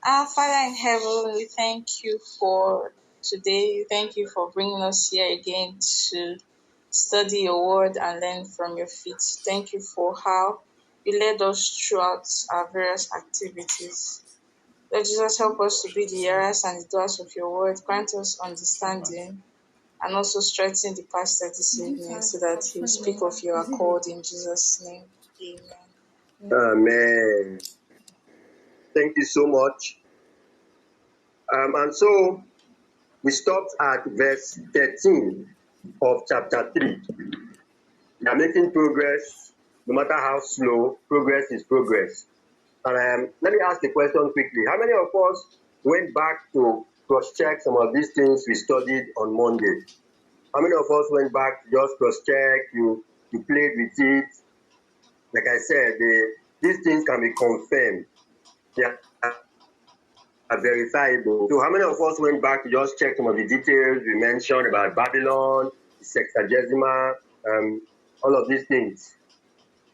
Our Father in heaven, we thank you for today. Thank you for bringing us here again to study your word and learn from your feet. Thank you for how you led us throughout our various activities. Lord Jesus, help us to be the hearers and the doers of your word. Grant us understanding and also strengthen the pastor this evening so that he will speak of your accord in Jesus' name. Amen. Amen. Thank you so much. And so we stopped at verse 13 of chapter 3. We are making progress, no matter how slow, progress is progress. And let me ask the question quickly. How many of us went back to cross-check some of these things we studied on Monday? How many of us went back to just cross-check, you played with it? Like I said, these things can be confirmed. They are verifiable. So how many of us went back to just check some of the details we mentioned about Babylon, the Sexagesimal, all of these things?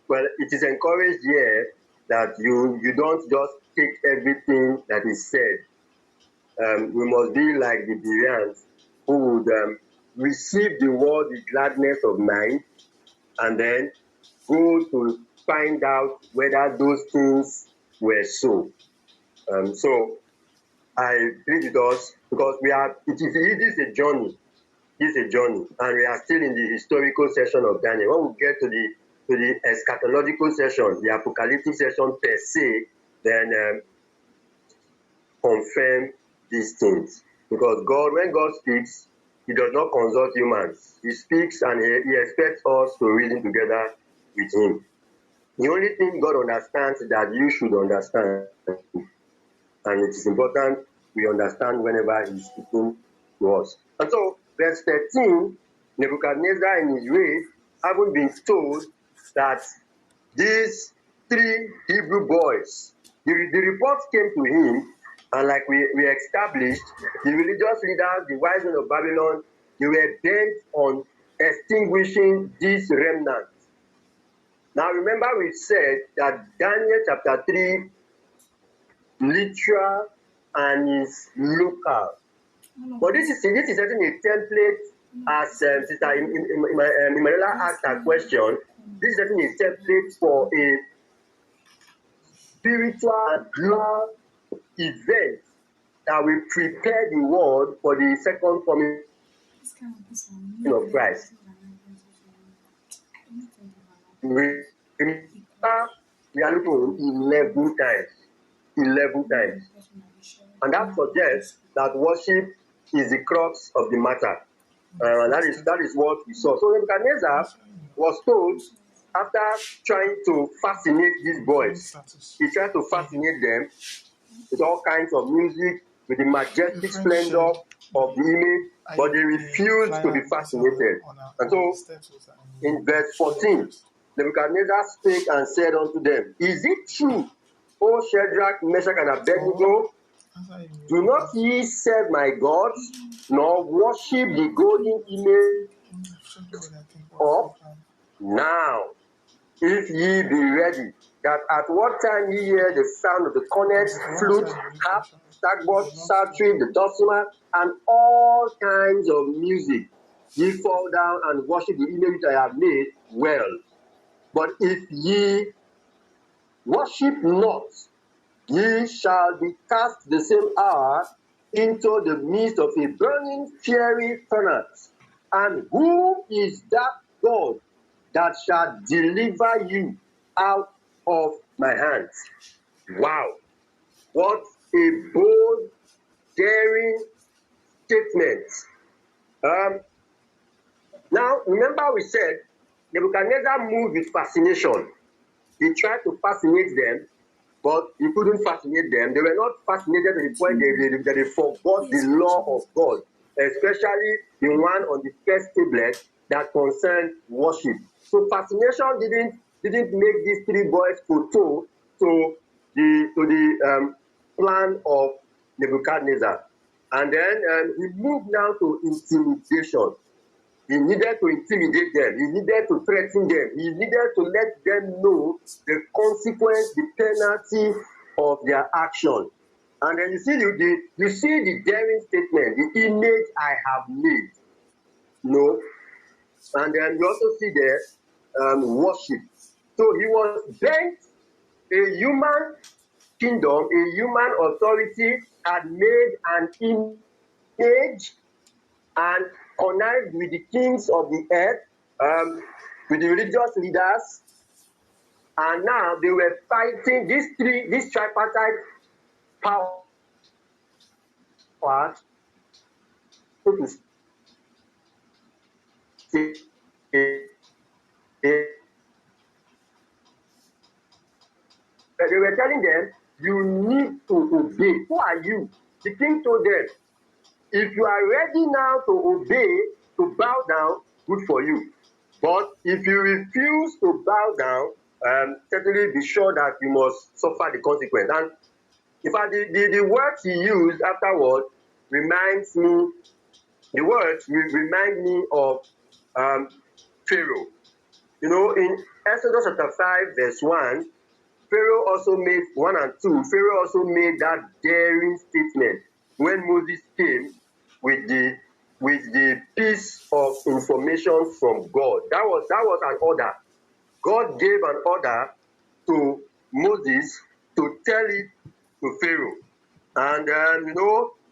Well, it is encouraged here that you don't just take everything that is said. We must be like the Bereans who would receive the word with gladness of mind and then go to find out whether those things were so. So I read it us because it is a journey. It is a journey, and we are still in the historical session of Daniel. When we get to the eschatological session, the apocalyptic session per se, then confirm these things. Because when God speaks, he does not consult humans. He speaks and he expects us to reason together with him. The only thing God understands that you should understand, and it is important we understand whenever he's speaking to us. And so, verse 13, Nebuchadnezzar in his rage, having been told that these 3 Hebrew boys, the reports came to him, and like we established, the religious leaders, the wise men of Babylon, they were bent on extinguishing these remnants. Now remember we said that Daniel chapter 3, literal and is local. But this is certainly a template, as Sister Imanella asked a question. This is certainly a template for a spiritual global event that will prepare the world for the second coming of Christ. Remember, we are looking 11 times. 11 times. And that suggests that worship is the crux of the matter. That is what we saw. So Nebuchadnezzar was told, after trying to fascinate these boys, he tried to fascinate them with all kinds of music, with the majestic splendor of the image, but they refused to be fascinated. And so, in verse 14, Nebuchadnezzar spake and said unto them, Is it true, O Shadrach, Meshach, and Abednego? Do not ye serve my gods, nor worship the golden image of now. If ye be ready, that at what time ye hear the sound of the cornet, flute, harp, sackbut, psaltery, the dulcimer, and all kinds of music, ye fall down and worship the image which I have made, well. But if ye worship not, ye shall be cast the same hour into the midst of a burning fiery furnace. And who is that God that shall deliver you out of my hands? Wow. What a bold, daring statement. Now, remember we said Nebuchadnezzar moved with fascination. He tried to fascinate them, but he couldn't fascinate them. They were not fascinated to the point that they forgot the law of God, especially the one on the first tablet that concerned worship. So fascination didn't make these 3 boys kowtow to the plan of Nebuchadnezzar. And then he moved now to intimidation. He needed to intimidate them. He needed to threaten them. He needed to let them know the consequence, the penalty of their action. And then you see the daring statement, the image I have made. And then you also see the worship. So he was bent, a human kingdom, a human authority had made an image and connived with the kings of the earth, with the religious leaders, and now they were fighting this tripartite power to say, they were telling them, you need to obey. Who are you? The king told them, if you are ready now to obey, to bow down, good for you. But if you refuse to bow down, certainly be sure that you must suffer the consequence. And in fact, the words he used afterward remind me of Pharaoh. In Exodus chapter 5, verse 1, Pharaoh also made 1 and 2. Pharaoh also made that daring statement when Moses came with the piece of information from God. That was an order. God gave an order to Moses to tell it to Pharaoh. And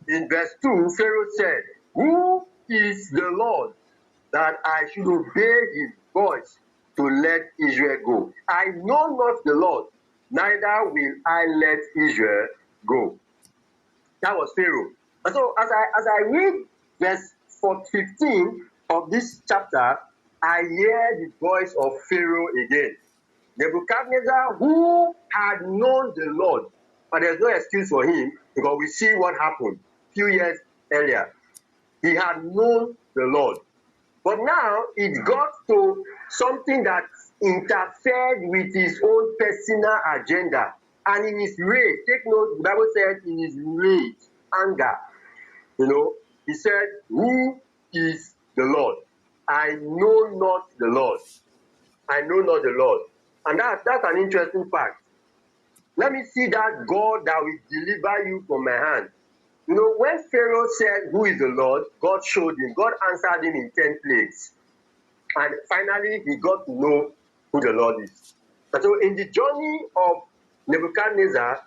in verse 2, Pharaoh said, who is the Lord that I should obey his voice to let Israel go? I know not the Lord, neither will I let Israel go. That was Pharaoh. And so as I read verse 15 of this chapter, I hear the voice of Pharaoh again. Nebuchadnezzar, who had known the Lord, but there's no excuse for him because we see what happened a few years earlier. He had known the Lord. But now it got to something that interfered with his own personal agenda. And in his rage, take note, the Bible said in his rage, anger, he said, who is the Lord? I know not the Lord. I know not the Lord. And that's an interesting fact. Let me see that God that will deliver you from my hand. When Pharaoh said, who is the Lord? God showed him. God answered him in 10 plagues. And finally, he got to know who the Lord is. And so in the journey of Nebuchadnezzar,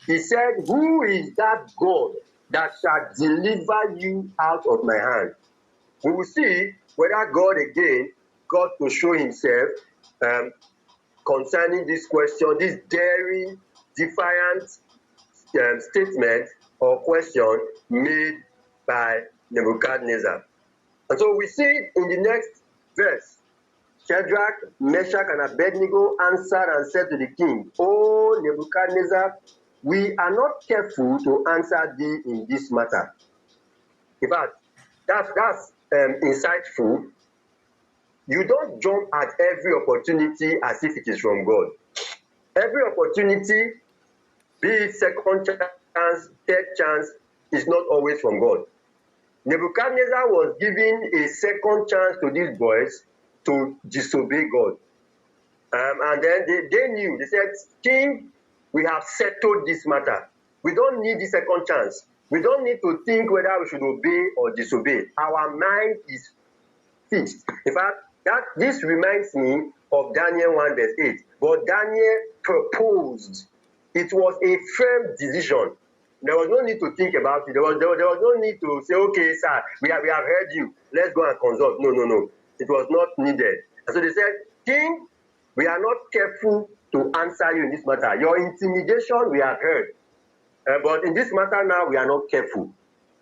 he said, who is that God that shall deliver you out of my hand? We will see whether God again got to show himself concerning this question, this daring, defiant statement or question made by Nebuchadnezzar. And so we see in the next verse, Shadrach, Meshach, and Abednego answered and said to the king, O Nebuchadnezzar, we are not careful to answer thee in this matter. In fact, that's insightful. You don't jump at every opportunity as if it is from God. Every opportunity, be it second chance, third chance, is not always from God. Nebuchadnezzar was given a second chance to these boys to disobey God. And then they knew, they said, King, we have settled this matter. We don't need the second chance. We don't need to think whether we should obey or disobey. Our mind is fixed. In fact, this reminds me of Daniel 1 verse 8. But Daniel proposed. It was a firm decision. There was no need to think about it. There was no need to say, okay, sir, we have heard you. Let's go and consult. No. It was not needed. And so they said, King, we are not careful to answer you in this matter. Your intimidation we have heard. But in this matter now, we are not careful.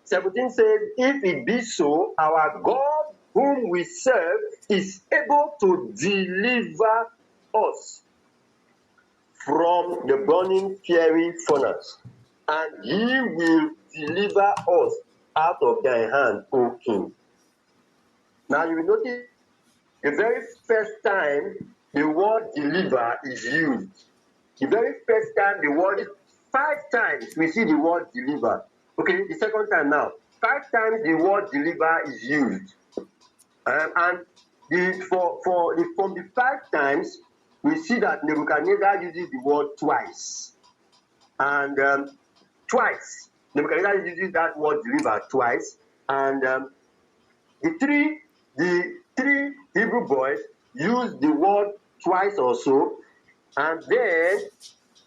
17 says, if it be so, our God whom we serve is able to deliver us from the burning fiery furnace, and he will deliver us out of thy hand, O king. Now you will notice the very first time the word deliver is used. The very first time the word, 5 times we see the word deliver. Okay, the second time now, 5 times the word deliver is used. And from the 5 times, we see that Nebuchadnezzar uses the word twice. And twice. Nebuchadnezzar uses that word deliver twice, and the three Hebrew boys used the word twice or so, and then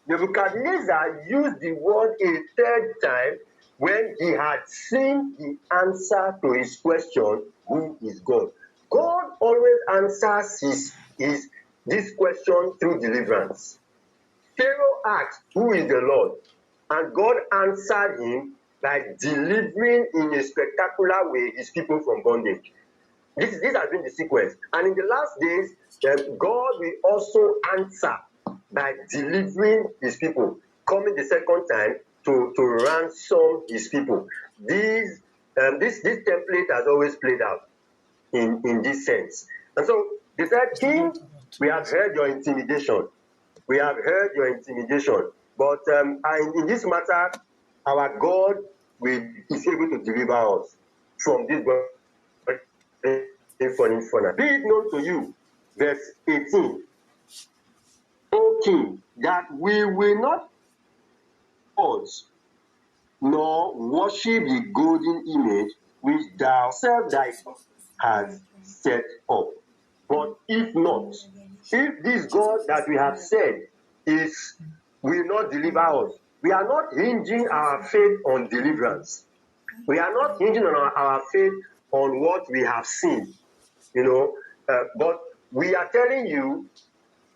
Nebuchadnezzar used the word a third time when he had seen the answer to his question, who is God? God always answers this question through deliverance. Pharaoh asked, who is the Lord? And God answered him by delivering in a spectacular way his people from bondage. This has been the sequence. And in the last days, God will also answer by delivering his people, coming the second time to ransom his people. This template has always played out in this sense. And so they said, King, we have heard your intimidation. We have heard your intimidation. But in this matter, our God is able to deliver us from this furnace. Be it known to you, verse 18, O King, that we will not pause nor worship the golden image which thou thyself hast set up. But if not, if this God that we have said will not deliver us, we are not hinging our faith on deliverance. We are not hinging on our faith on what we have seen, but we are telling you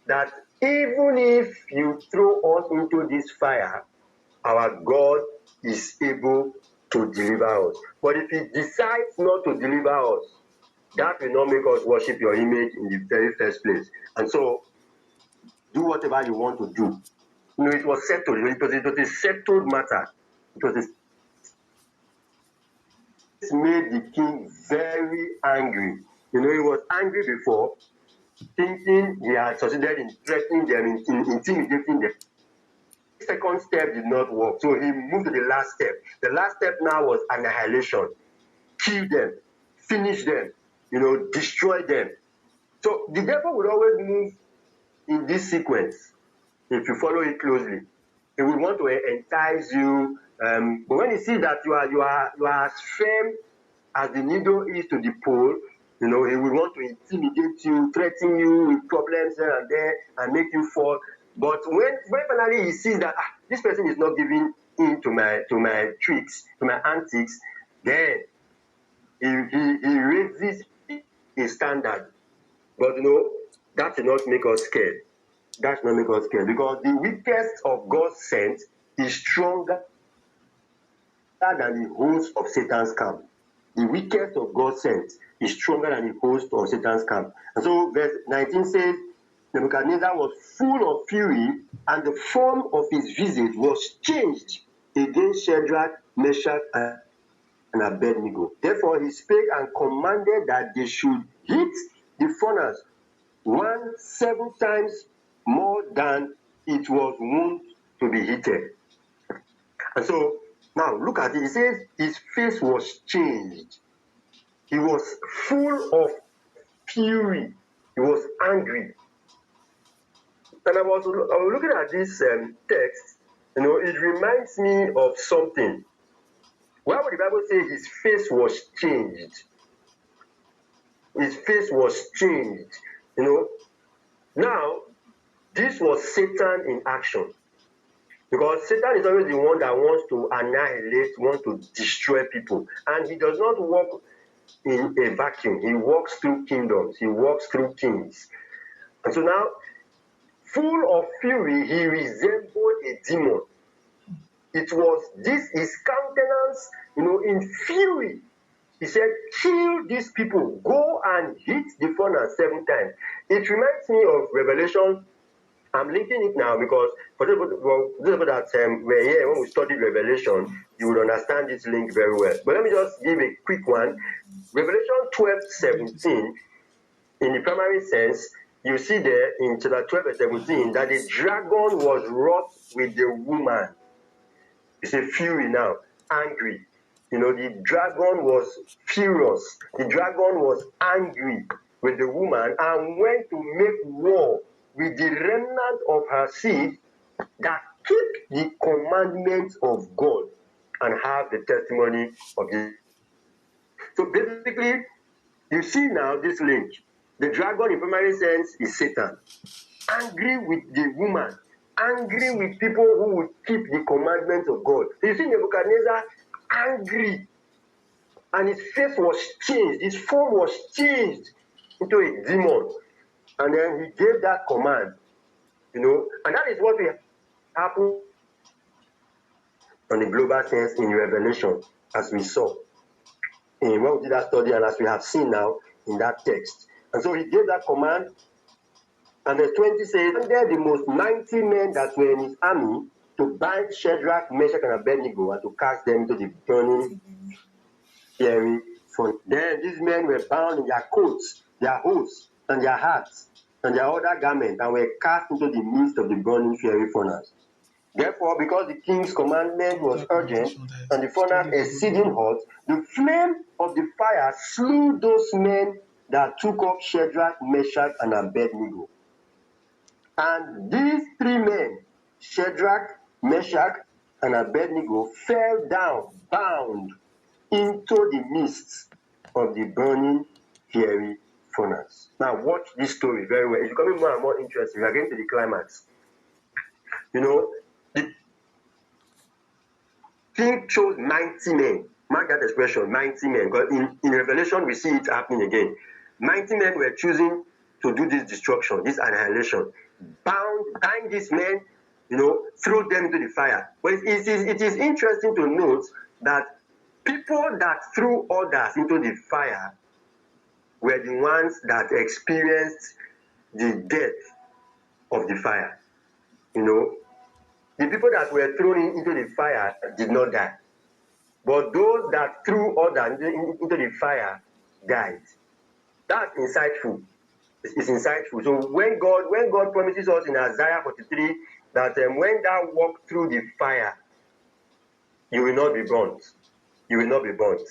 that even if you throw us into this fire, our God is able to deliver us. But if he decides not to deliver us, that will not make us worship your image in the very first place. And so, do whatever you want to do. It was settled. It was a settled matter. This made the king very angry. He was angry before, thinking he had succeeded in threatening them, intimidating them. The second step did not work, so he moved to the last step. The last step now was annihilation. Kill them, finish them, destroy them. So the devil would always move in this sequence if you follow it closely. He would want to entice you, but when he sees that you are as firm as the needle is to the pole, he would want to intimidate you, threaten you with problems here and there, and make you fall. But when finally he sees that this person is not giving in to my tricks, to my antics, then he raises his standard. But that should not make us scared. That should not make us scared, because the weakest of God's sent is stronger than the host of Satan's camp. The weakest of God's sent is stronger than the host of Satan's camp. And so verse 19 says, Nebuchadnezzar was full of fury, and the form of his visage was changed against Shadrach, Meshach, and Abednego. Therefore he spake and commanded that they should heat the furnace 7 times more than it was wont to be heated. And so now look at it. It says his face was changed. He was full of fury. He was angry. And I was looking at this text. It reminds me of something. Why would the Bible say his face was changed? His face was changed. Now, this was Satan in action. Because Satan is always the one that wants to annihilate, wants to destroy people. And he does not walk in a vacuum. He walks through kingdoms. He walks through kings. And so now, full of fury, he resembled a demon. It was his countenance, in fury. He said, kill these people. Go and hit the furnace 7 times. It reminds me of Revelation. I'm linking it now because for those people that were here when we studied Revelation, you would understand this link very well. But let me just give a quick one. Revelation 12:17, in the primary sense, you see there in chapter 12 verse 17 that the dragon was wroth with the woman. It's a fury now, angry. The dragon was furious. The dragon was angry with the woman and went to make war with the remnant of her seed that keep the commandments of God and have the testimony of Jesus. So basically, you see now this link. The dragon in primary sense is Satan. Angry with the woman, angry with people who would keep the commandments of God. You see Nebuchadnezzar angry, and his face was changed, his form was changed into a demon. And then he gave that command, and that is what will happen on the global sense in Revelation, as we saw in when we did that study, and as we have seen now in that text. And so he gave that command, and verse 20 says, "And there the most mighty men that were in his army to bind Shadrach, Meshach, and Abednego, and to cast them into the burning fiery furnace. Then these men were bound in their coats, their hoods, and their hats, and their other garments, and were cast into the midst of the burning fiery furnace. Therefore, because the king's commandment was urgent, and the furnace exceeding hot, the flame of the fire slew those men that took up Shadrach, Meshach, and Abednego. And these three men, Shadrach, Meshach, and Abednego, fell down bound into the midst of the burning fiery furnace." Now watch this story very well. It's becoming more and more interesting. We are getting to the climax. The king chose 90 men. Mark that expression, 90 men. Because in Revelation, we see it happening again. 90 men were choosing to do this destruction, this annihilation. Bind these men, throw them into the fire. But it is interesting to note that people that threw others into the fire were the ones that experienced the death of the fire. The people that were thrown into the fire did not die. But those that threw others into the fire died. That's insightful. It's insightful. So when God promises us in Isaiah 43 that when thou walk through the fire, you will not be burnt. You will not be burnt.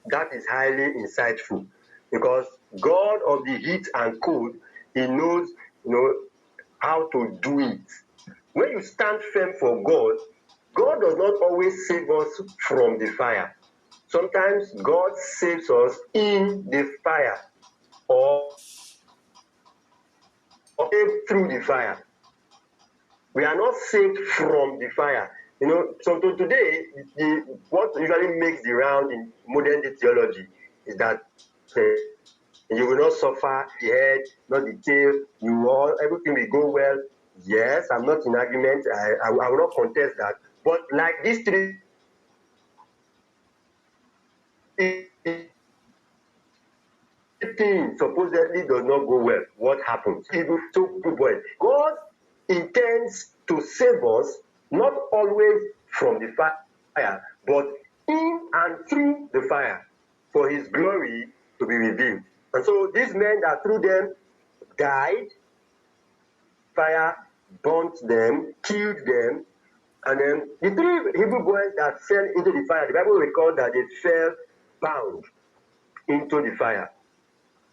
That is highly insightful, because God of the heat and cold, He knows, how to do it. When you stand firm for God, God does not always save us from the fire. Sometimes God saves us in the fire or through the fire. We are not saved from the fire. So today, what usually makes the round in modern day theology is that you will not suffer the head, not the tail. Everything will go well. Yes, I'm not in argument. I will not contest that. But like these three things supposedly does not go well, what happens? So good boy. God intends to save us not always from the fire, but in and through the fire, for His glory to be revealed. And so these men that threw them died, fire burnt them, killed them, and then the three Hebrew boys that fell into the fire, the Bible records that they fell bound into the fire.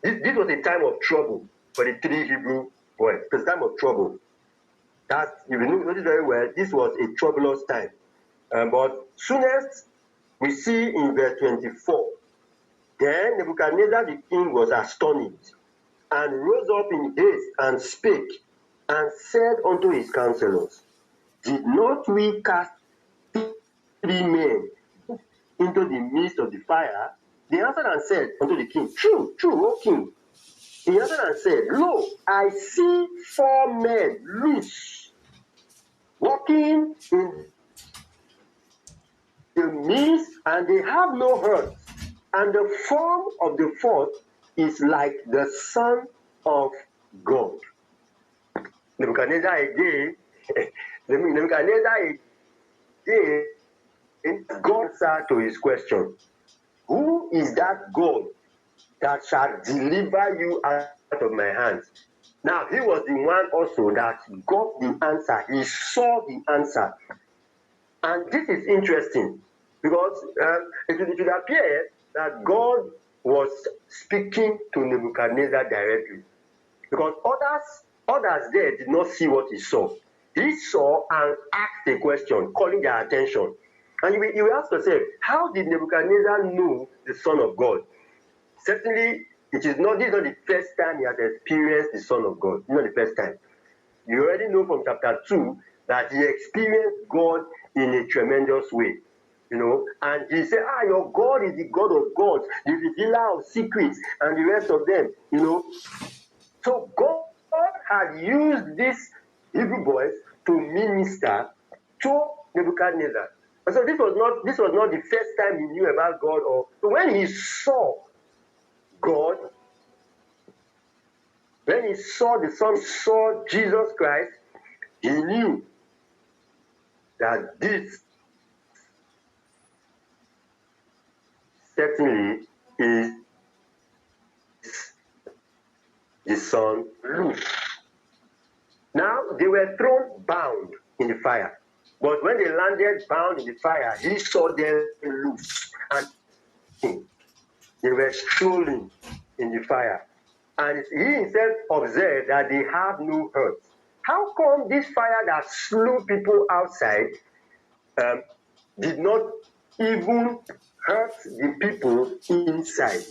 This was a time of trouble for the three Hebrew boys. It was a time of trouble. If you notice very well, this was a troublous time. But soonest we see in verse 24, then Nebuchadnezzar the king was astonished, and rose up in haste, and spake, and said unto his counselors, Did not we cast 3 men into the midst of the fire? They answered and said unto the king, True, O king. He answered and said, Lo, I see 4 men loose, walking in the midst, and they have no hurt. And the form of the 4th is like the Son of God. Nebuchadnezzar again, God answered to his question, Who is that God that shall deliver you out of my hands? Now, he was the one also that got the answer. He saw the answer. And this is interesting, because it would appear that God was speaking to Nebuchadnezzar directly, because others there did not see what he saw. he saw and asked a question, calling their attention. And you will ask yourself, how did Nebuchadnezzar know the Son of God? Certainly, this is not the first time he has experienced the Son of God. It's not the first time. You already know from chapter 2 that he experienced God in a tremendous way. And he said, your God is the God of gods, the revealer of secrets, and the rest of them. So God had used these Hebrew boys to minister to Nebuchadnezzar. And so this was not the first time he knew about God. So when he saw God, when he saw the Son, saw Jesus Christ, he knew that this certainly is the Son. Now they were thrown bound in the fire. But when they landed bound in the fire, he saw them loose. And they were strolling in the fire. And he himself observed that they have no hurt. How come this fire that slew people outside did not even hurt the people inside?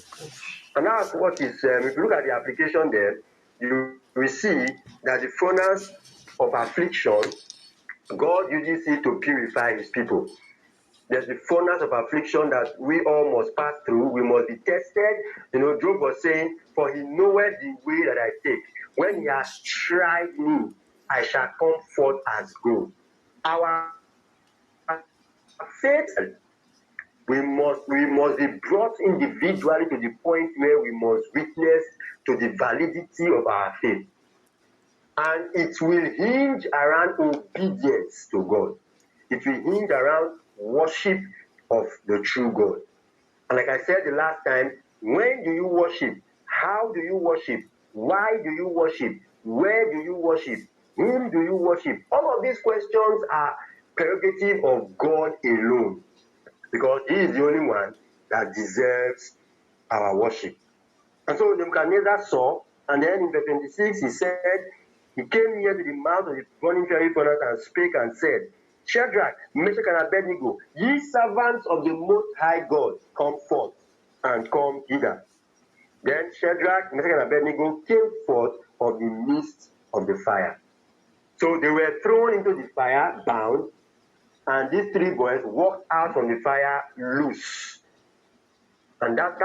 And that's what is, if you look at the application there, you will see that the furnace of affliction, God uses it to purify his people. There's the furnace of affliction that we all must pass through. We must be tested. Job was saying, for he knoweth the way that I take. When he has tried me, I shall come forth as gold. Our faith, we must be brought individually to the point where we must witness to the validity of our faith. And it will hinge around obedience to God. It will hinge around worship of the true God. And like I said the last time, when do you worship? How do you worship? Why do you worship? Where do you worship? Whom do you worship? All of these questions are prerogative of God alone, because he is the only one that deserves our worship. And so Nebuchadnezzar saw, and then in verse 26 he said, he came near to the mouth of the burning fiery furnace and spake and said, Shadrach, Meshach, and Abednego, ye servants of the Most High God, come forth and come hither. Then Shadrach, Meshach, and Abednego came forth of the midst of the fire. So they were thrown into the fire, bound, and these three boys walked out from the fire loose. And that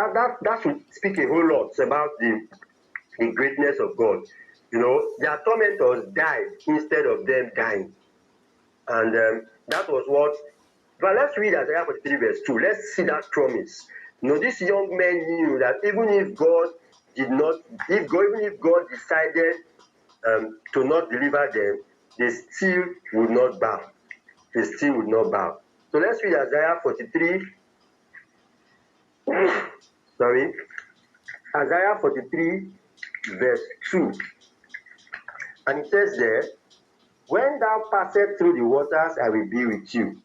should speak a whole lot about the greatness of God. Their tormentors died instead of them dying. And that was what. But let's read Isaiah 43 verse 2. Let's see that promise. These young men knew that even if God decided to not deliver them, they still would not bow. They still would not bow. So let's read Isaiah 43. Isaiah 43 verse 2. And it says there, when thou passest through the waters, I will be with you.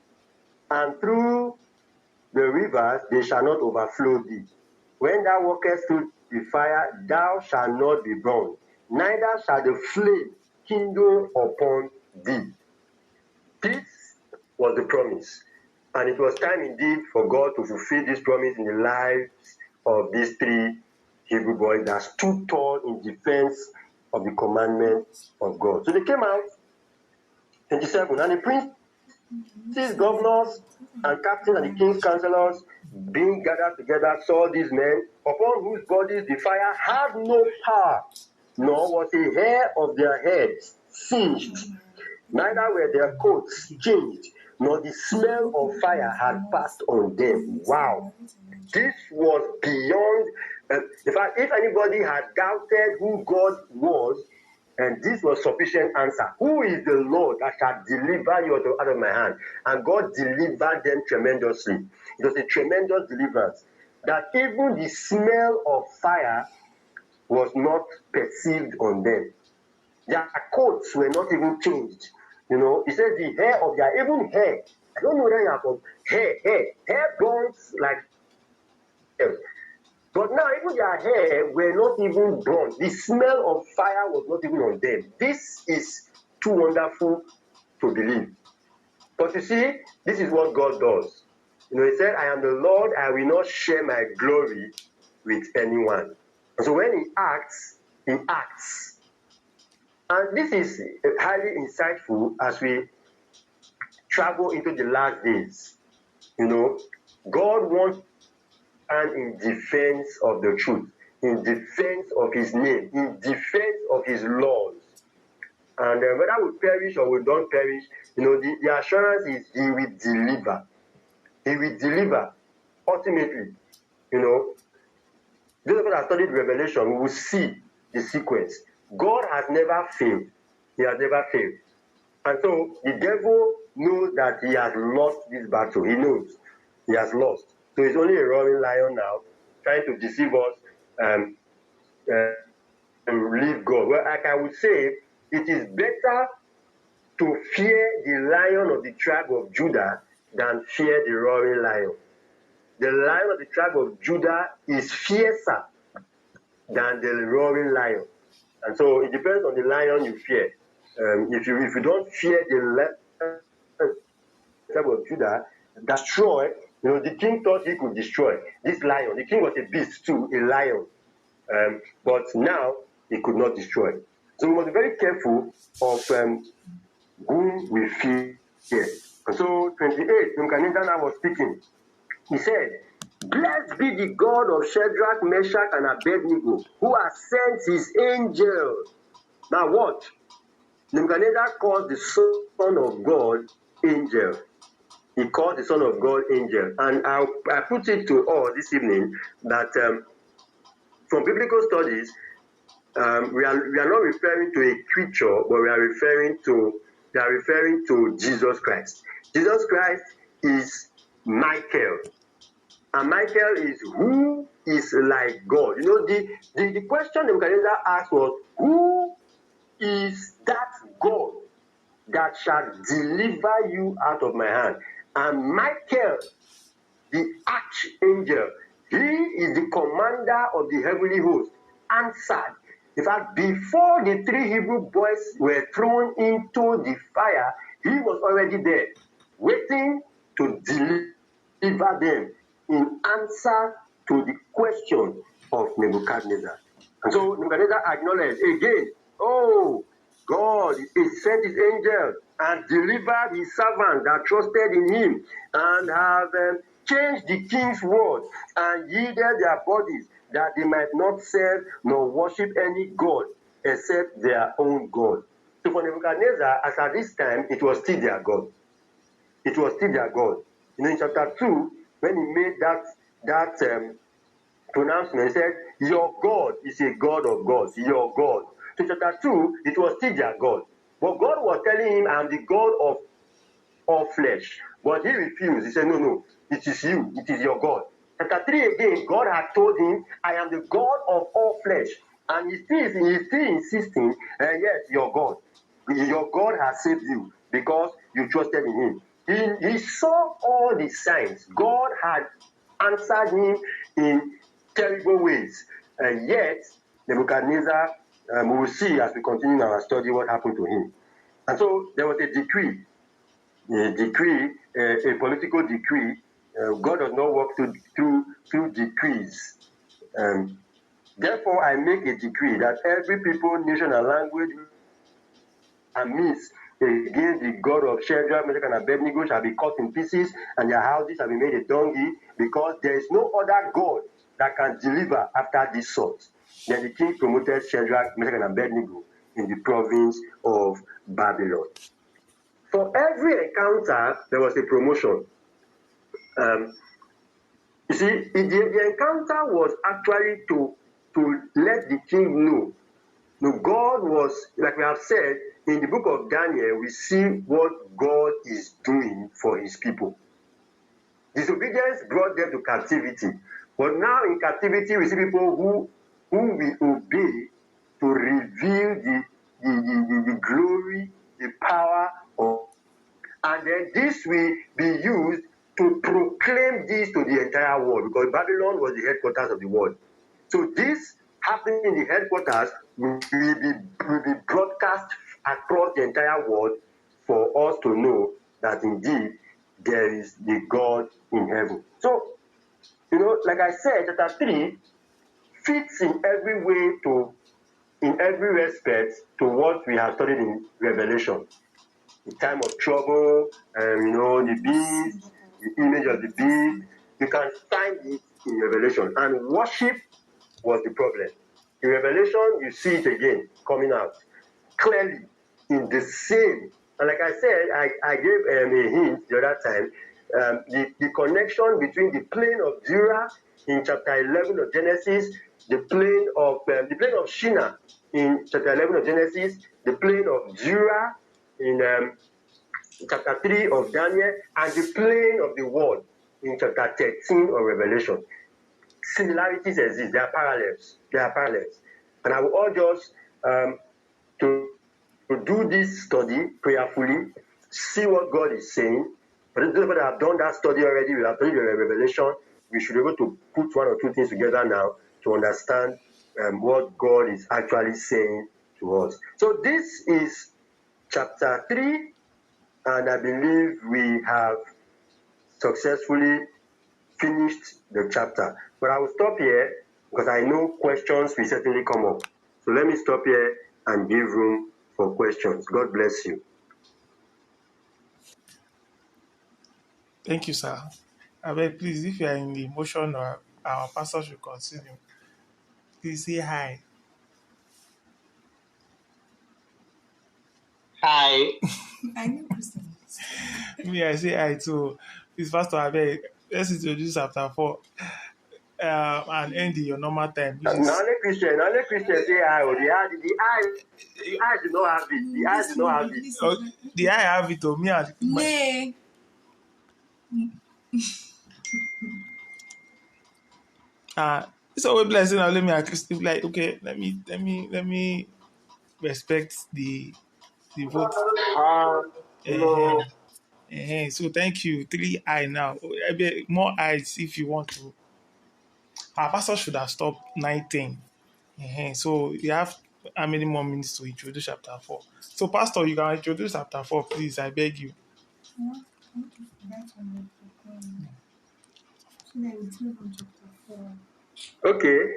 And through the rivers, they shall not overflow thee. When thou walkest through the fire, thou shalt not be burned, neither shall the flame kindle upon thee. This was the promise. And it was time indeed for God to fulfill this promise in the lives of these three Hebrew boys that stood tall in defense of the commandments of God. So they came out, 27, and the princes, governors, and captains, and the king's counselors, being gathered together, saw these men, upon whose bodies the fire had no power, nor was a hair of their heads singed, neither were their coats changed, nor the smell of fire had passed on them. Wow. This was beyond. In fact, if anybody had doubted who God was, and this was sufficient answer. Who is the Lord that shall deliver you out of my hand? And God delivered them tremendously. It was a tremendous deliverance. That even the smell of fire was not perceived on them. Their coats were not even changed. It says the hair of their, even hair. I don't know whether you have hair burns like. But now even their hair were not even burned. The smell of fire was not even on them. This is too wonderful to believe. But you see, this is what God does. He said, I am the Lord, I will not share my glory with anyone. And so when he acts, he acts. And this is highly insightful as we travel into the last days. God wants and in defense of the truth, in defense of his name, in defense of his laws. And whether we perish or we don't perish, the assurance is he will deliver. He will deliver. Ultimately, those of us that studied Revelation, we will see the sequence. God has never failed. He has never failed. And so the devil knows that he has lost this battle. He knows he has lost. So he's only a roaring lion now, trying to deceive us and leave God. Well, like I would say, it is better to fear the lion of the tribe of Judah than fear the roaring lion. The lion of the tribe of Judah is fiercer than the roaring lion. And so it depends on the lion you fear. If you don't fear the tribe of Judah, destroy, the king thought he could destroy this lion. The king was a beast too, a lion. But now he could not destroy. So we must be very careful of whom we fear. And so 28, Nebuchadnezzar was speaking. He said, blessed be the God of Shadrach, Meshach, and Abednego, who has sent his angel. Now what? Nebuchadnezzar called the Son of God angel. He called the Son of God angel. And I put it to all this evening that from biblical studies, we are not referring to a creature, but we are referring to Jesus Christ. Jesus Christ is Michael. And Michael is who is like God. The question Nebuchadnezzar asked was, who is that God that shall deliver you out of my hand? And Michael, the archangel, he is the commander of the heavenly host, answered. In fact, before the 3 Hebrew boys were thrown into the fire, he was already there, waiting to deliver them in answer to the question of Nebuchadnezzar. And so Nebuchadnezzar acknowledged again, oh, God, he sent his angel and delivered his servant that trusted in him and have changed the king's word and yielded their bodies that they might not serve nor worship any god except their own God. So for Nebuchadnezzar, as at this time, it was still their God. It was still their God. In chapter 2, when he made that pronouncement, he said, your God is a God of gods, your God. So chapter 2, it was still their God. But God was telling him, I am the God of all flesh. But he refused. He said, no, it is you, it is your God. Chapter 3 again, God had told him, I am the God of all flesh. And he still insisting, yes, your God. Your God has saved you because you trusted in him. He saw all the signs. God had answered him in terrible ways. And yet, Nebuchadnezzar, we will see as we continue our study what happened to him. And so there was a decree, a political decree. God does not work through decrees. Therefore, I make a decree that every people, nation, and language amidst against the God of Shadrach, Meshach, and Abednego shall be cut in pieces, and their houses shall be made a dunghill, because there is no other God that can deliver after this sort. Then the king promoted Shadrach, Meshach, and Abednego in the province of Babylon. For every encounter, there was a promotion. You see, the encounter was actually to let the king know. No, God was, like we have said, in the book of Daniel, we see what God is doing for his people. Disobedience brought them to captivity. But now in captivity, we see people who will obey to reveal the glory, the power of. And then this will be used to proclaim this to the entire world, because Babylon was the headquarters of the world. So this happening in the headquarters will be broadcast across the entire world for us to know that indeed there is the God in heaven. So, like I said, chapter 3 fits in every way in every respect to what we have studied in Revelation. The time of trouble, the beast, the image of the beast, you can find it in Revelation. And worship was the problem. In Revelation, you see it again coming out clearly in the same. And like I said, I gave a hint the other time. The connection between the plain of Dura in chapter 11 of Genesis, the plain of Shinar in chapter 11 of Genesis, the plain of Dura in chapter 3 of Daniel, and the plain of the world in chapter 13 of Revelation. Similarities exist. There are parallels. And I will urge us to do this study prayerfully, see what God is saying. For those that have done that study already, we have studied the Revelation, we should be able to put one or two things together now to understand what God is actually saying to us. So this is chapter 3, and I believe we have successfully finished the chapter. But I will stop here because I know questions will certainly come up. So let me stop here and give room for questions. God bless you. Thank you, sir. Abeg, please, if you are in the motion or our pastor should continue, please say hi. Hi. I know Christian. Me, I say hi too. Please, Pastor, abeg, let's introduce chapter 4 and end in your normal time, which is... Only Christian say I. The eyes do not have it. The eyes do not have it. The I have it, me and... Nay. So we blessing now. Let me accuse like, okay, let me respect the vote. So thank you. 3 I now. More eyes if you want to. Our pastor should have stopped 9:10. So you have how many more minutes to introduce chapter 4? So pastor, you can introduce chapter 4, please. I beg you. Okay.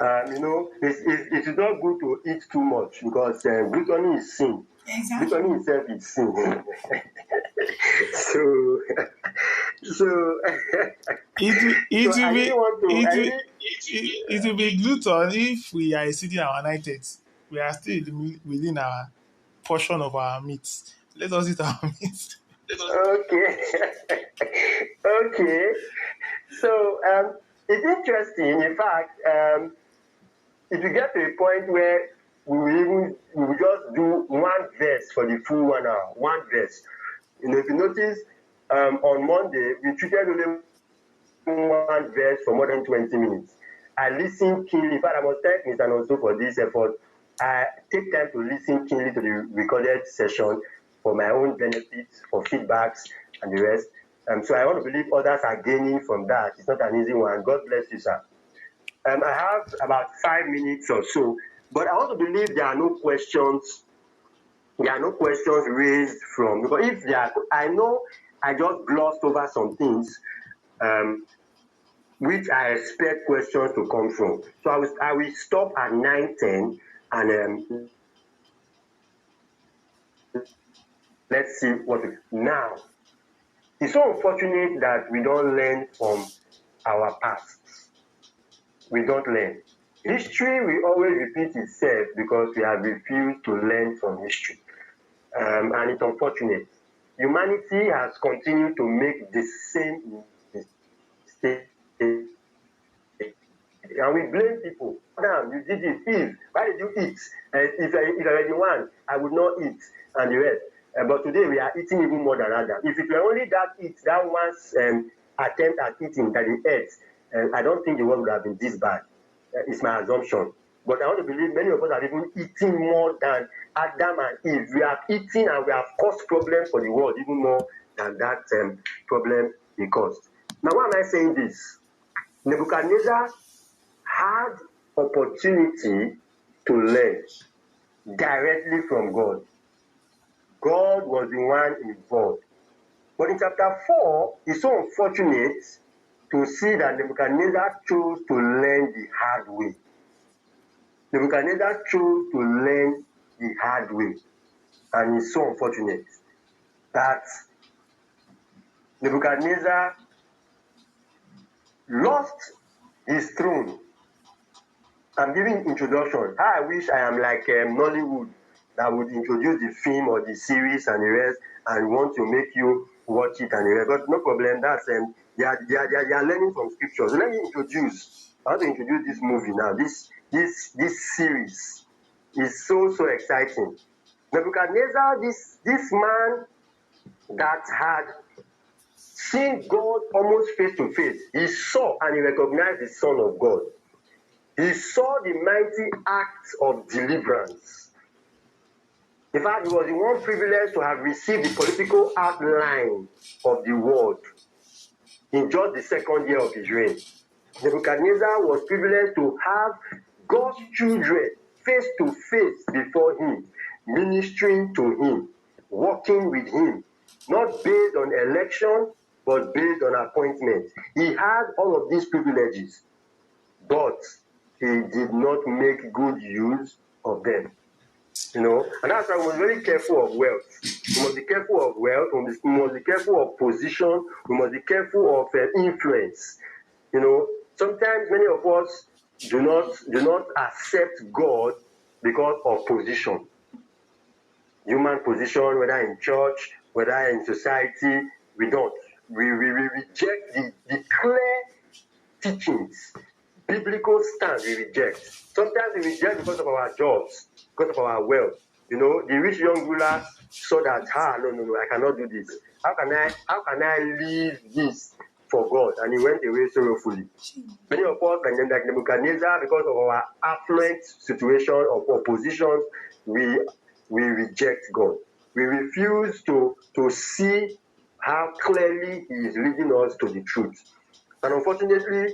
It is not good to eat too much because gluttony is sin. Exactly. Gluttony itself is sin. It will be gluten if we are exceeding our 90. We are still within our portion of our meat. Let us eat our meat. Okay. Okay. So it's interesting. In fact, if you get to a point where we will just do one verse for the full 1 hour, one verse. If you notice, on Monday we treated only one verse for more than 20 minutes. I listen keenly. In fact, I must thank Mr. Nonso for this effort. I take time to listen keenly to the recorded session for my own benefits, for feedbacks, and the rest. So I want to believe others are gaining from that. It's not an easy one. God bless you, sir. I have about 5 minutes or so, but I want to believe there are no questions. There are no questions raised from, because if there are, I know I just glossed over some things which I expect questions to come from. So I will stop at 9:10 and let's see what now. It's so unfortunate that we don't learn from our past. We don't learn. History will always repeat itself because we have refused to learn from history. And it's unfortunate. Humanity has continued to make the same mistake. And we blame people. Damn, you did it. Eve, why did you eat? If I were the one, I would not eat, and the rest. But today we are eating even more than Adam. If it were only that one's attempt at eating that he ate, I don't think the world would have been this bad. It's my assumption. But I want to believe many of us are even eating more than Adam and Eve. We have eaten and we have caused problems for the world even more than that problem they caused. Now, why am I saying this? Nebuchadnezzar had opportunity to learn directly from God. God was the one involved. But in chapter 4, it's so unfortunate to see that Nebuchadnezzar chose to learn the hard way. Nebuchadnezzar chose to learn the hard way. And it's so unfortunate that Nebuchadnezzar lost his throne. I'm giving introduction. I wish I am like Nollywood that would introduce the film or the series and the rest and want to make you watch it and the rest. But no problem. That's they are learning from scriptures. So let me introduce. I want to introduce this movie now. This series is so exciting. Nebuchadnezzar, this man that had seen God almost face to face, he saw and he recognized the Son of God. He saw the mighty acts of deliverance. In fact, he was the one privileged to have received the political outline of the world in just the second year of his reign. Nebuchadnezzar was privileged to have God's children face to face before him, ministering to him, working with him, not based on election, but based on appointment. He had all of these privileges, but he did not make good use of them. And that's why we must be very careful of wealth. We must be careful of wealth. We must be careful of position. We must be careful of influence. Sometimes many of us do not accept God because of position. Human position, whether in church, whether in society, we don't. We reject the clear teachings. Biblical stand we reject. Sometimes we reject because of our jobs, because of our wealth. The rich young ruler saw that, no, I cannot do this. How can I leave this for God? And he went away sorrowfully. Many of us, like Nebuchadnezzar, because of our affluent situation or positions, we reject God. We refuse to see how clearly he is leading us to the truth. And unfortunately,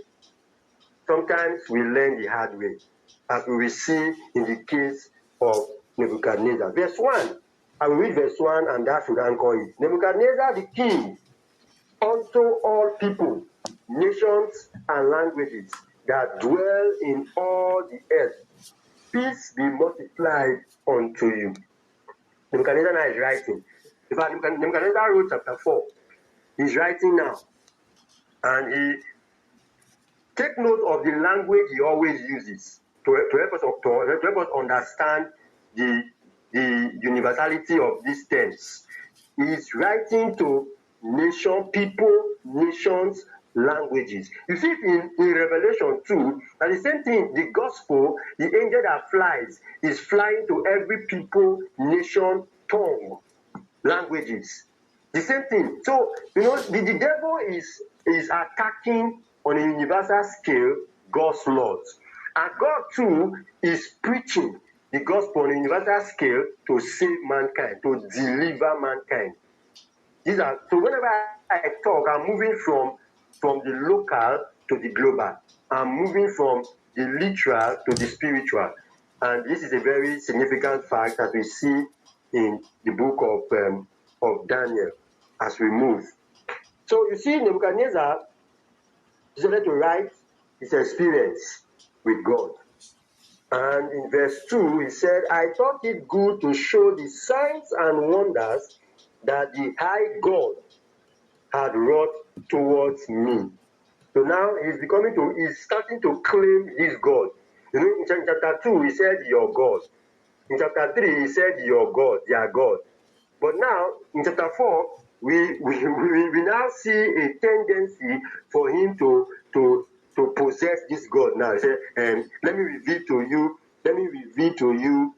sometimes we learn the hard way, as we will see in the case of Nebuchadnezzar. Verse 1, I will read verse 1 and that should anchor it. Nebuchadnezzar the king, unto all people, nations and languages that dwell in all the earth, peace be multiplied unto you. Nebuchadnezzar now is writing. In fact, Nebuchadnezzar wrote chapter 4. He's writing now. And he take note of the language he always uses to help us understand the universality of these terms. He is writing to people, nations, languages. You see in Revelation 2, that the same thing, the gospel, the angel that flies, is flying to every people, nation, tongue, languages. The same thing. So, the devil is attacking on a universal scale God's laws. And God too is preaching the gospel on a universal scale to save mankind, to deliver mankind. So whenever I talk, I'm moving from the local to the global. I'm moving from the literal to the spiritual. And this is a very significant fact that we see in the book of Daniel as we move. So you see, Nebuchadnezzar decided to write his experience with God. And in verse 2, he said, I thought it good to show the signs and wonders that the high God had wrought towards me. So now he's starting to claim his God. In chapter 2, he said, your God. In chapter 3, he said, your God, their God. But now, in chapter 4, we now see a tendency for him to possess this God now. He said, let me reveal to you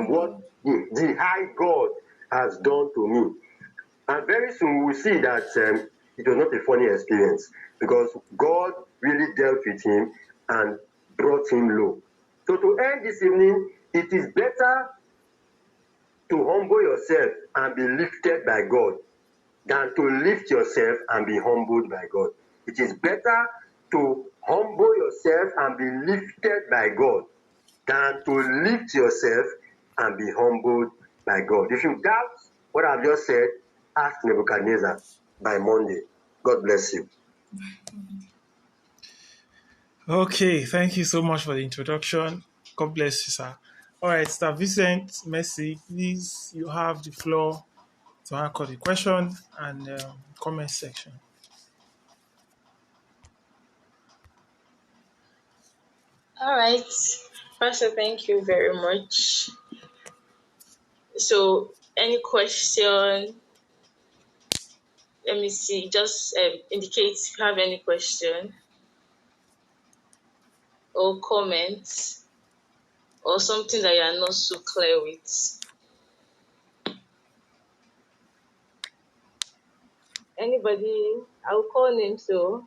what the high God has done to me. And very soon we will see that it was not a funny experience, because God really dealt with him and brought him low. So to end this evening, it is better to humble yourself and be lifted by God than to lift yourself and be humbled by God. It is better to humble yourself and be lifted by God than to lift yourself and be humbled by God. If you doubt what I've just said, ask Nebuchadnezzar by Monday. God bless you. Okay, thank you so much for the introduction. God bless you, sir. All right, Sir Vincent Messi, please, you have the floor to answer the question and comment section. All right. Pastor, thank you very much. So, any question? Let me see. Just indicate if you have any question or comment or something that you are not so clear with. Anybody? I'll call names. So,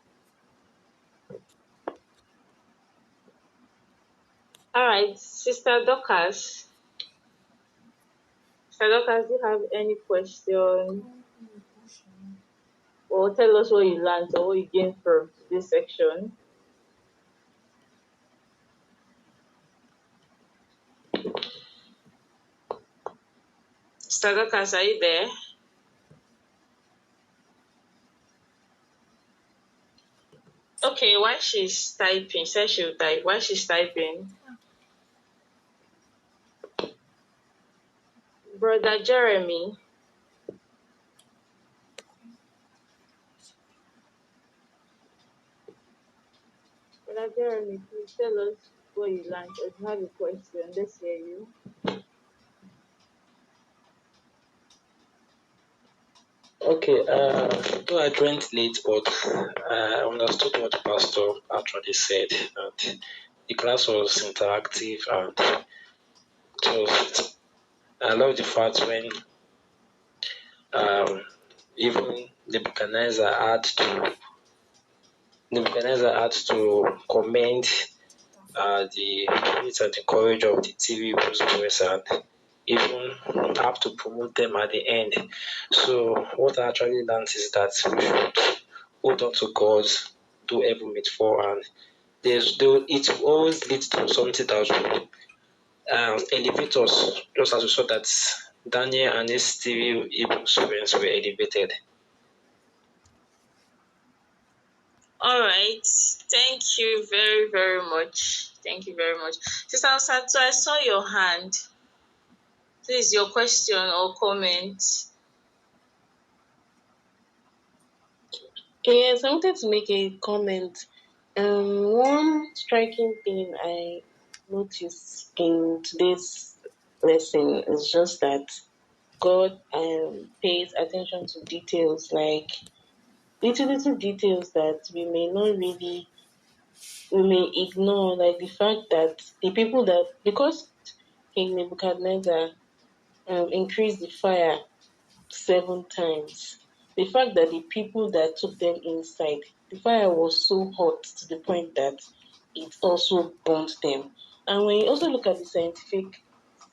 all right, Sister Dorcas. Sister Dorcas, do you have any question? Or tell us what you learned or what you gained from this section. Sister Dorcas, are you there? Okay, while she's typing, she said she'll type. While she's typing, Brother Jeremy, please tell us what you learned. Or if you have a question, let's hear you. Okay, though I joined late, but I understood what the pastor actually said. And the class was interactive, and I love the fact when even Nebuchadnezzar had to commend the wit and the courage of the TV boys and even have to promote them at the end. So what I actually learned is that we should hold on to God, do every meet for, and it will always lead to something that will elevate us, just as we saw that Daniel and his TV Hebrew students were elevated. All right. Thank you very, very much. Thank you very much. Sister Osato, I saw your hand. Please, your question or comment. Yes, I wanted to make a comment. One striking thing I noticed in today's lesson is just that God pays attention to details, like little details that we may ignore, like the fact that the people that, because King Nebuchadnezzar increased the fire 7 times. The fact that the people that took them inside, the fire was so hot to the point that it also burnt them. And when you also look at the scientific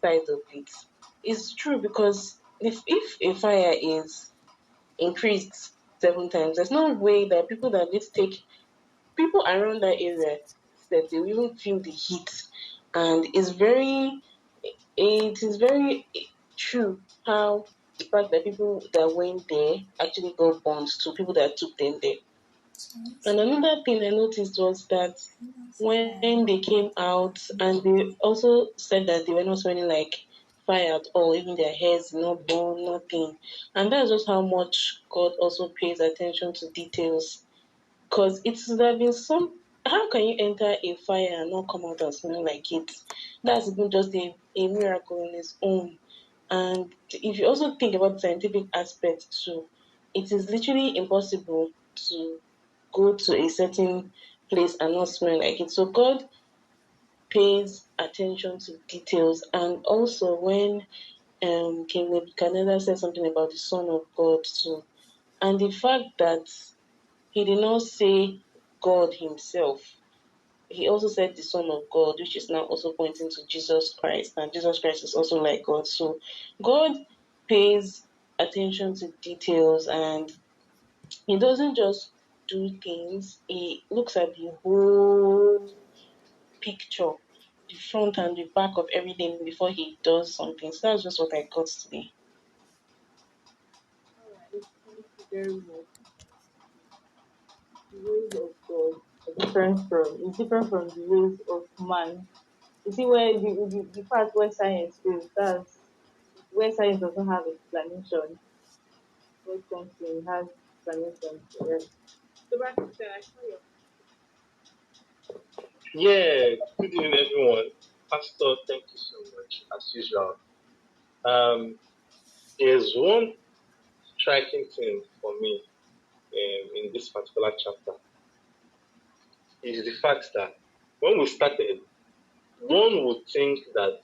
side of it, it's true, because if a fire is increased 7 times, there's no way that people around that area, that they will even feel the heat. And it is very true how the fact that people that went there actually got burned to people that took them there. And another thing I noticed was that when they came out, and they also said that they were not smelling like fire at all, even their hairs not burned, nothing. And that's just how much God also pays attention to details. Because it would have been some. How can you enter a fire and not come out and smell like it? That's even just a miracle in its own. And if you also think about the scientific aspect too, it is literally impossible to go to a certain place and not smell like it. So God pays attention to details. And also when King Nebuchadnezzar said something about the Son of God too, and the fact that he did not say God himself. He also said the Son of God, which is now also pointing to Jesus Christ. And Jesus Christ is also like God. So God pays attention to details, and he doesn't just do things, he looks at the whole picture, the front and the back of everything before he does something. So that's just what I got today. very much. The ways of God are different from it's different from the ways of man. You see where the part where science fails, that's where science doesn't have explanation. What comes in has explanation for it. So back to I saw your Yeah, good evening, everyone. Pastor, thank you so much, as usual. There's one striking thing for me in this particular chapter is the fact that when we started, one would think that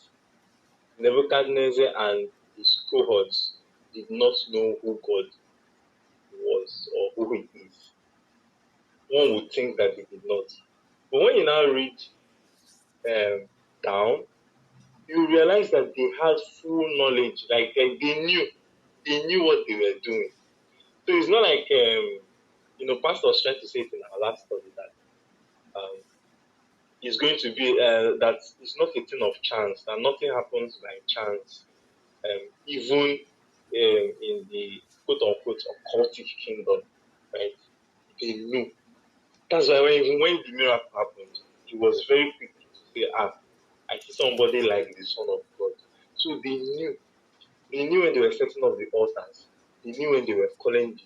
Nebuchadnezzar and his cohorts did not know who God was or who he is. One would think that they did not. But when you now read down, you realize that they had full knowledge, like they knew what they were doing. So it's not like Pastor was trying to say it in our last study that it's going to be that it's not a thing of chance, that nothing happens by chance, even in the quote unquote occultic kingdom, right? They knew. That's why when the miracle happened, he was very quick to say, I see somebody like the Son of God. So they knew. They knew when they were setting up the altars. They knew when they were calling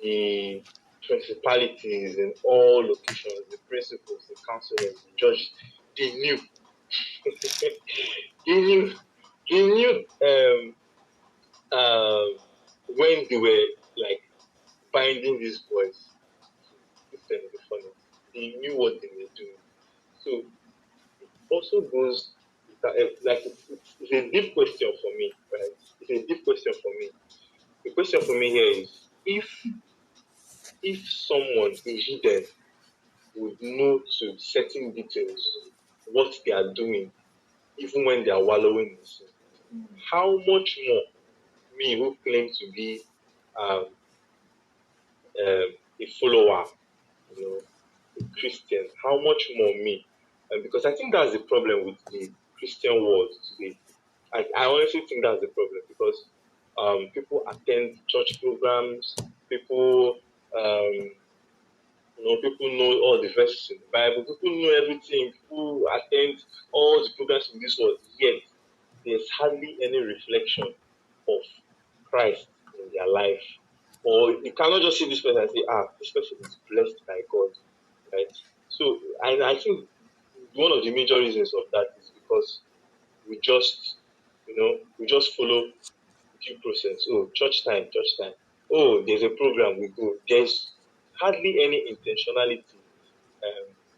the principalities in all locations, the principals, the counselors, the judges. They knew. they knew. They knew when they were like binding these boys. This thing is funny. They knew what they were doing. So it also goes like it's a deep question for me, right? It's a deep question for me. The question for me here is if someone is hidden would know to certain details what they are doing, even when they are wallowing in sin, how much more me who claim to be um, a follower, a Christian, how much more me? Because I think that's the problem with the Christian world today. I honestly think that's the problem because people attend church programs, people people know all the verses in the Bible, people know everything, people attend all the programs in this world, yet there's hardly any reflection of Christ in their life. Or you cannot just see this person and say, this person is blessed by God, right? So, and I think one of the major reasons of that is because we just, we just follow due process. Oh, church time, church time. Oh, there's a program, we go. There's hardly any intentionality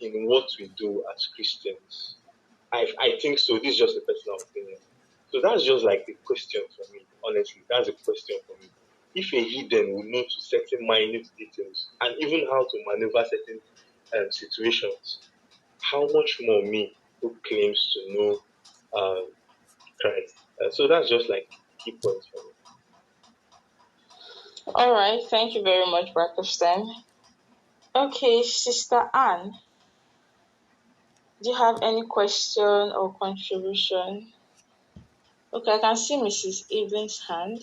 in what we do as Christians. I think so. This is just a personal opinion. So that's just like a question for me, honestly. That's a question for me. If a heathen will know to certain minute details and even how to maneuver certain situations, how much more me who claims to know Christ? So that's just like key points for me. All right. Thank you very much, Brother Stan. Okay, Sister Anne, do you have any question or contribution? Okay, I can see Mrs. Evelyn's hand.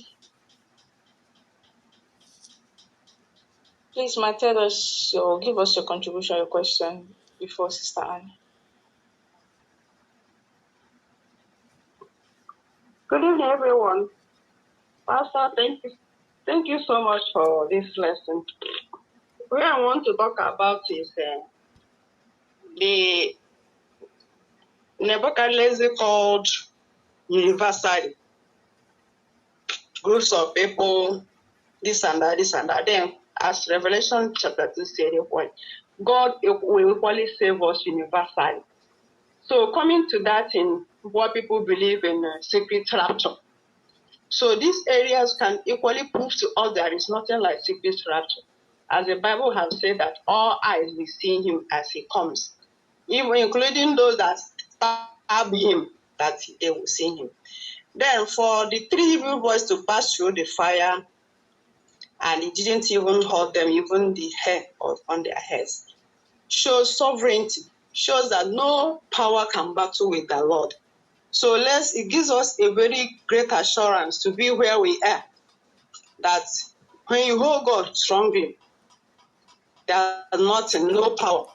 Please, tell us give us your contribution, your question before Sister Anne. Good evening, everyone. Pastor, thank you so much for this lesson. What I want to talk about is the Nebuchadnezzar called universal groups of people, this and that, this and that. Then, as Revelation chapter 2 said, God will equally save us universally. So, coming to that in what people believe in secret rapture. So these areas can equally prove to us there is nothing like secret rapture. As the Bible has said that all eyes will see him as he comes, even including those that stab him, that they will see him. Then for the three Hebrew boys to pass through the fire, and it didn't even hurt them, even the hair on their heads, shows sovereignty, shows that no power can battle with the Lord. So it gives us a very great assurance to be where we are. that when you hold God strongly, there's nothing, no power.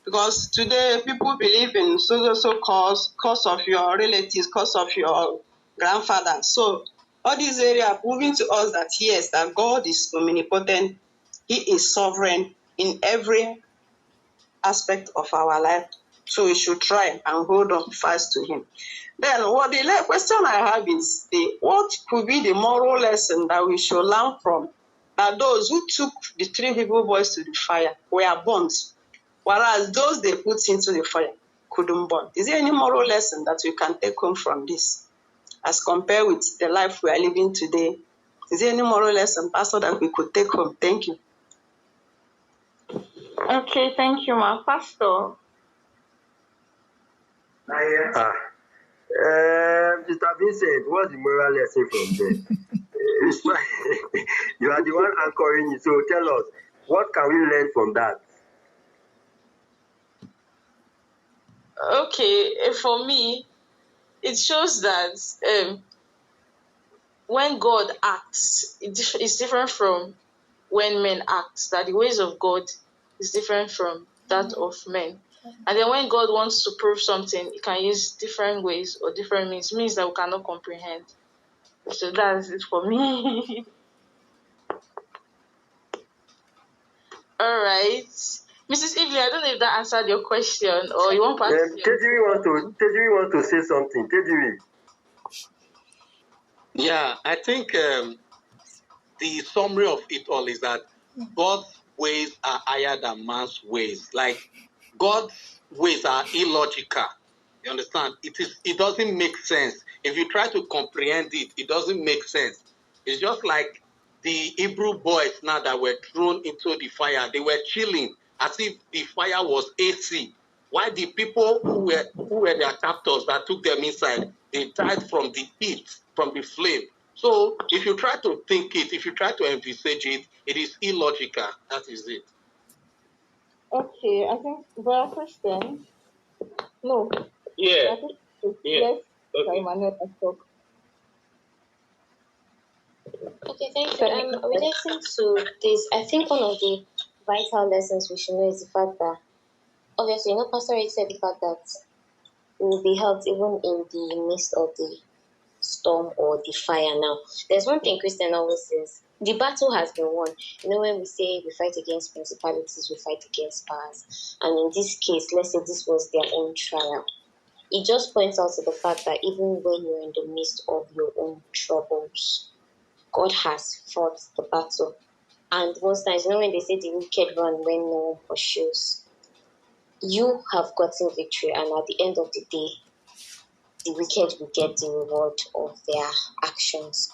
Because today people believe in so cause of your relatives, cause of your grandfather. So all these areas are proving to us that yes, that God is omnipotent, He is sovereign in every aspect of our life. So we should try and hold on fast to Him. Then what the question I have is what could be the moral lesson that we should learn from that those who took the 3 Hebrew boys to the fire were burnt, whereas those they put into the fire couldn't burn? Is there any moral lesson that we can take home from this as compared with the life we are living today? Is there any moral lesson, Pastor, that we could take home? Thank you. Okay, thank you, ma. Pastor. Mr. Vincent, what's the moral lesson from there? It's fine. You are the one anchoring it, so tell us, what can we learn from that? Okay, for me, it shows that when God acts, it's different from when men act. That the ways of God is different from that of men. And then when God wants to prove something, He can use different ways or different means that we cannot comprehend. So that's it for me. All right. Mrs. Evelyn, I don't know if that answered your question or you want to ask Tejiri wants to say something. Tejiri. Yeah, I think the summary of it all is that God's ways are higher than man's ways. Like God's ways are illogical. You understand? It doesn't make sense. If you try to comprehend it, it doesn't make sense. It's just like the Hebrew boys now that were thrown into the fire. They were chilling as if the fire was AC. While the people who were their captors that took them inside, they died from the heat, from the flame. So if you try to think it, if you try to envisage it, it is illogical. That is it. Okay, I think Brother Christian. No. Yeah. Yes. Okay. Okay, thank you. Relating to this, I think one of the vital lessons we should know is the fact that, obviously, Pastor Ray said the fact that we will be helped even in the midst of the storm or the fire. Now, there's one thing Christian always says: the battle has been won. When we say we fight against principalities, we fight against powers, and in this case, let's say this was their own trial. It just points out to the fact that even when you're in the midst of your own troubles, God has fought the battle. And most times, when they say the wicked run when no one pursues, you have gotten victory, and at the end of the day, the wicked will get the reward of their actions.